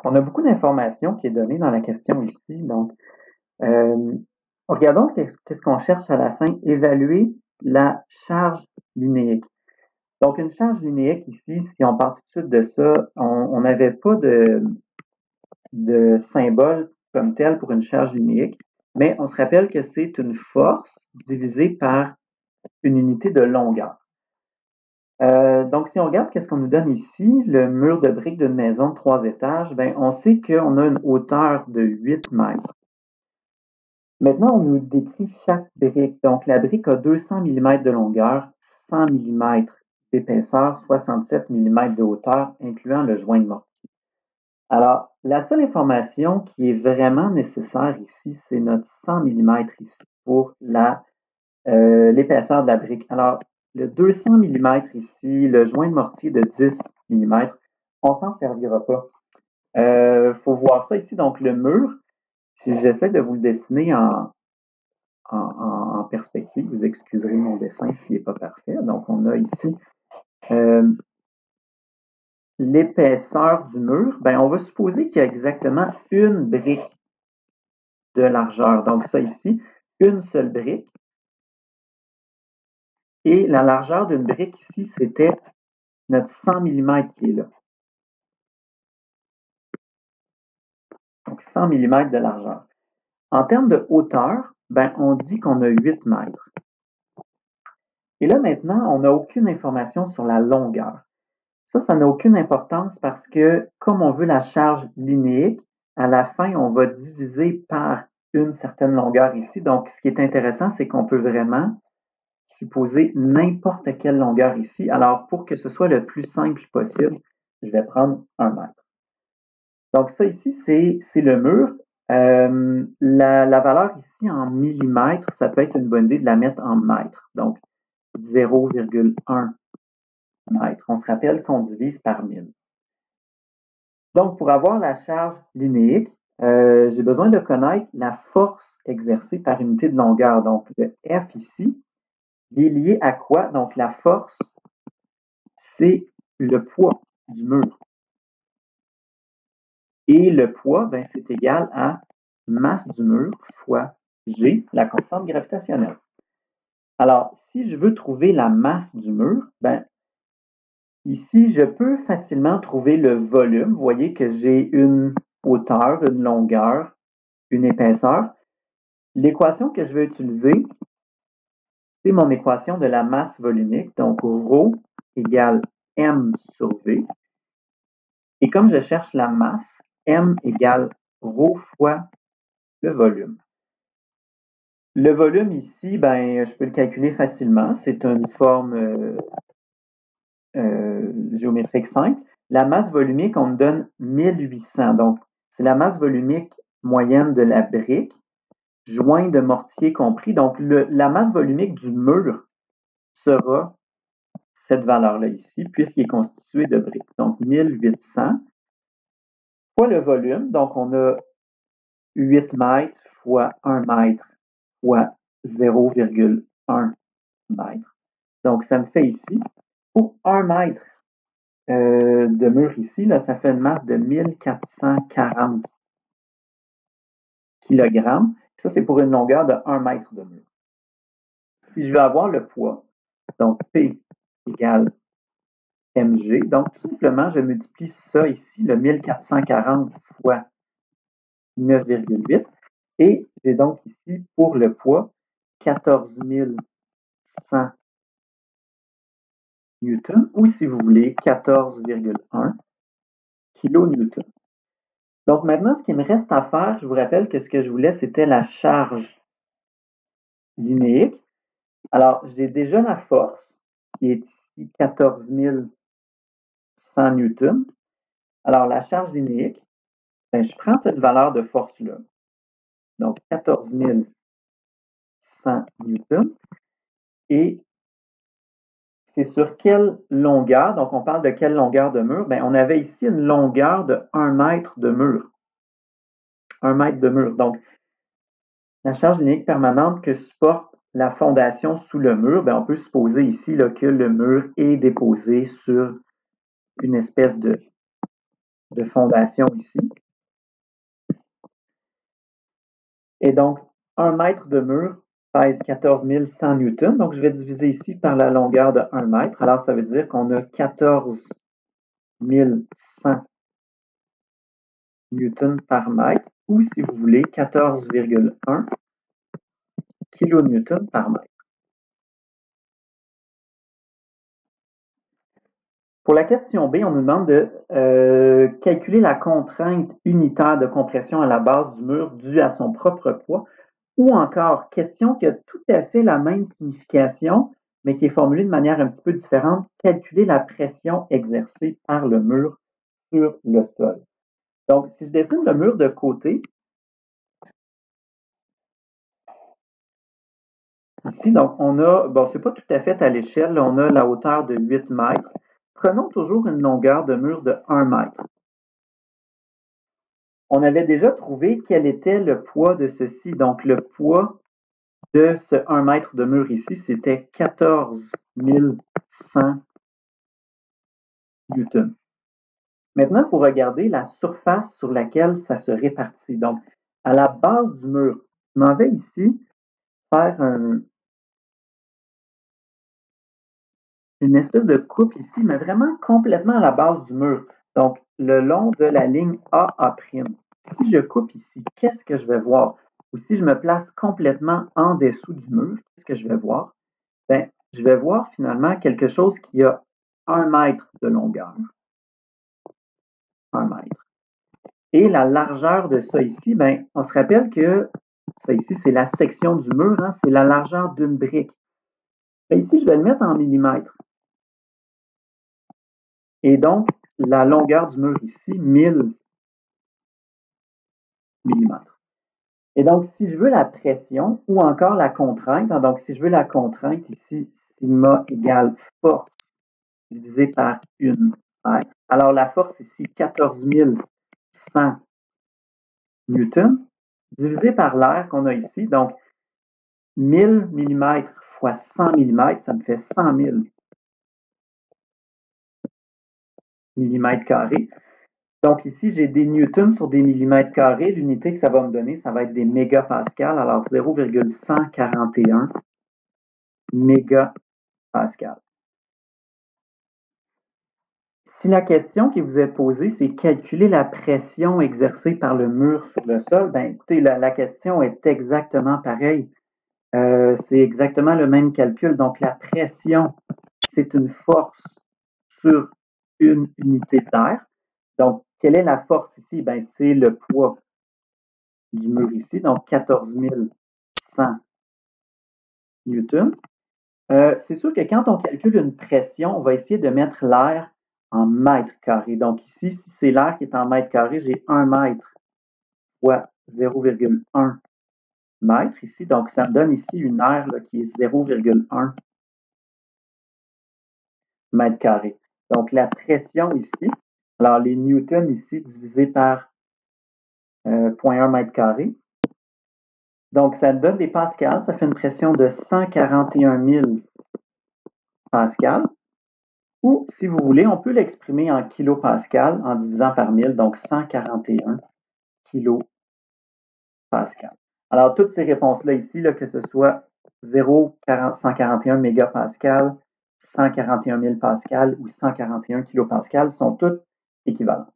On a beaucoup d'informations qui est donnée dans la question ici. Donc, euh, regardons qu'est-ce qu'on cherche à la fin. Évaluer la charge linéique. Donc, une charge linéique ici, si on part tout de suite de ça, on n'avait pas de symbole comme tel pour une charge linéique, mais on se rappelle que c'est une force divisée par une unité de longueur. Donc, si on regarde qu'est-ce qu'on nous donne ici, le mur de briques d'une maison de 3 étages, ben, on sait qu'on a une hauteur de 8 mètres. Maintenant, on nous décrit chaque brique. Donc, la brique a 200 mm de longueur, 100 mm d'épaisseur, 67 mm de hauteur, incluant le joint de mortier. Alors, la seule information qui est vraiment nécessaire ici, c'est notre 100 mm ici pour l'épaisseur de la brique. Alors, le 200 mm ici, le joint de mortier de 10 mm, on s'en servira pas. Faut voir ça ici. Donc, le mur, si j'essaie de vous le dessiner en perspective, vous excuserez mon dessin s'il n'est pas parfait. Donc, on a ici l'épaisseur du mur. Ben, on va supposer qu'il y a exactement une brique de largeur. Donc, ça ici, une seule brique. Et la largeur d'une brique ici, c'était notre 100 mm qui est là. Donc, 100 mm de largeur. En termes de hauteur, ben, on dit qu'on a 8 mètres. Et là, maintenant, on n'a aucune information sur la longueur. Ça n'a aucune importance parce que, comme on veut la charge linéique, à la fin, on va diviser par une certaine longueur ici. Donc, ce qui est intéressant, c'est qu'on peut vraiment supposer n'importe quelle longueur ici. Alors, pour que ce soit le plus simple possible, je vais prendre 1 mètre. Donc, ça ici, c'est le mur. La valeur ici en millimètres, ça peut être une bonne idée de la mettre en mètres. Donc, 0,1 mètre. On se rappelle qu'on divise par 1000. Donc, pour avoir la charge linéique, j'ai besoin de connaître la force exercée par unité de longueur. Donc, le F ici, il est lié à quoi? Donc, la force, c'est le poids du mur. Et le poids, ben, c'est égal à masse du mur fois G, la constante gravitationnelle. Alors, si je veux trouver la masse du mur, ben, ici, je peux facilement trouver le volume. Vous voyez que j'ai une hauteur, une longueur, une épaisseur. L'équation que je vais utiliser, c'est mon équation de la masse volumique. Donc, ρ égale m sur v. Et comme je cherche la masse, m égale ρ fois le volume. Le volume ici, ben, je peux le calculer facilement. C'est une forme géométrique simple. La masse volumique, on me donne 1800. Donc, c'est la masse volumique moyenne de la brique, joint de mortier compris. Donc, la masse volumique du mur sera cette valeur-là ici, puisqu'il est constitué de briques. Donc, 1800 fois le volume. Donc, on a 8 mètres fois 1 mètre fois 0,1 mètre. Donc, ça me fait ici, pour 1 mètre de mur ici, là, ça fait une masse de 1440 kg. Ça, c'est pour une longueur de 1 mètre de mur. Si je veux avoir le poids, donc P égale mg, donc tout simplement, je multiplie ça ici, le 1440 fois 9,8, et j'ai donc ici, pour le poids, 14 100 newtons, ou si vous voulez, 14,1 kilonewtons. Donc maintenant, ce qui me reste à faire, je vous rappelle que ce que je voulais, c'était la charge linéique. Alors, j'ai déjà la force, qui est ici 14 100 newtons. Alors, la charge linéique, ben, je prends cette valeur de force-là, donc 14 100 newtons, et c'est sur quelle longueur? Donc, on parle de quelle longueur de mur? Ben, on avait ici une longueur de 1 mètre de mur. 1 mètre de mur. Donc, la charge linéique permanente que supporte la fondation sous le mur, ben, on peut supposer ici là, que le mur est déposé sur une espèce de de fondation ici. Et donc, 1 mètre de mur pèse 14 100 newtons. Donc, je vais diviser ici par la longueur de 1 mètre. Alors, ça veut dire qu'on a 14 100 newtons par mètre, ou si vous voulez, 14,1 kilonewtons par mètre. Pour la question B, on nous demande de calculer la contrainte unitaire de compression à la base du mur due à son propre poids, ou encore, question qui a tout à fait la même signification, mais qui est formulée de manière un petit peu différente, calculer la pression exercée par le mur sur le sol. Donc, si je dessine le mur de côté, ici, donc, on a, bon, c'est pas tout à fait à l'échelle, on a la hauteur de 8 mètres. Prenons toujours une longueur de mur de 1 mètre. On avait déjà trouvé quel était le poids de ceci. Donc, le poids de ce 1 mètre de mur ici, c'était 14 100 newtons. Maintenant, il faut regarder la surface sur laquelle ça se répartit. Donc, à la base du mur, je m'en vais ici faire une espèce de coupe ici, mais vraiment complètement à la base du mur. Donc, le long de la ligne AA'. Si je coupe ici, qu'est-ce que je vais voir? Ou si je me place complètement en dessous du mur, qu'est-ce que je vais voir? Bien, je vais voir finalement quelque chose qui a 1 mètre de longueur. 1 mètre. Et la largeur de ça ici, bien, on se rappelle que ça ici, c'est la section du mur, hein, c'est la largeur d'une brique. Bien, ici, je vais le mettre en millimètres. Et donc, la longueur du mur ici, 1000 millimètres. Et donc, si je veux la pression ou encore la contrainte, hein, donc si je veux la contrainte ici, sigma égale force divisé par une R. Alors, la force ici, 14 100 newtons, divisé par l'air qu'on a ici. Donc, 1000 mm fois 100 mm, ça me fait 100 000 mm². Donc ici, j'ai des newtons sur des millimètres carrés. L'unité que ça va me donner, ça va être des mégapascales. Alors 0,141 mégapascales. Si la question qui vous est posée, c'est calculer la pression exercée par le mur sur le sol, bien écoutez, la question est exactement pareille. C'est exactement le même calcul. Donc la pression, c'est une force sur une unité d'air. Donc, quelle est la force ici? Bien, c'est le poids du mur ici, donc 14 100 newtons. C'est sûr que quand on calcule une pression, on va essayer de mettre l'air en mètres carrés. Donc ici, si c'est l'air qui est en mètres carrés, j'ai 1 mètre fois 0,1 mètre ici. Donc, ça me donne ici une aire là, qui est 0,1 mètre carré. Donc, la pression ici, alors les newtons ici divisé par 0,1 mètre carré. Donc, ça donne des pascals. Ça fait une pression de 141 000 pascals. Ou, si vous voulez, on peut l'exprimer en kilopascal en divisant par 1000, donc 141 kilopascal. Alors, toutes ces réponses-là ici, là, que ce soit 141 mégapascal, 141 000 pascal ou 141 kilopascal, sont toutes équivalentes.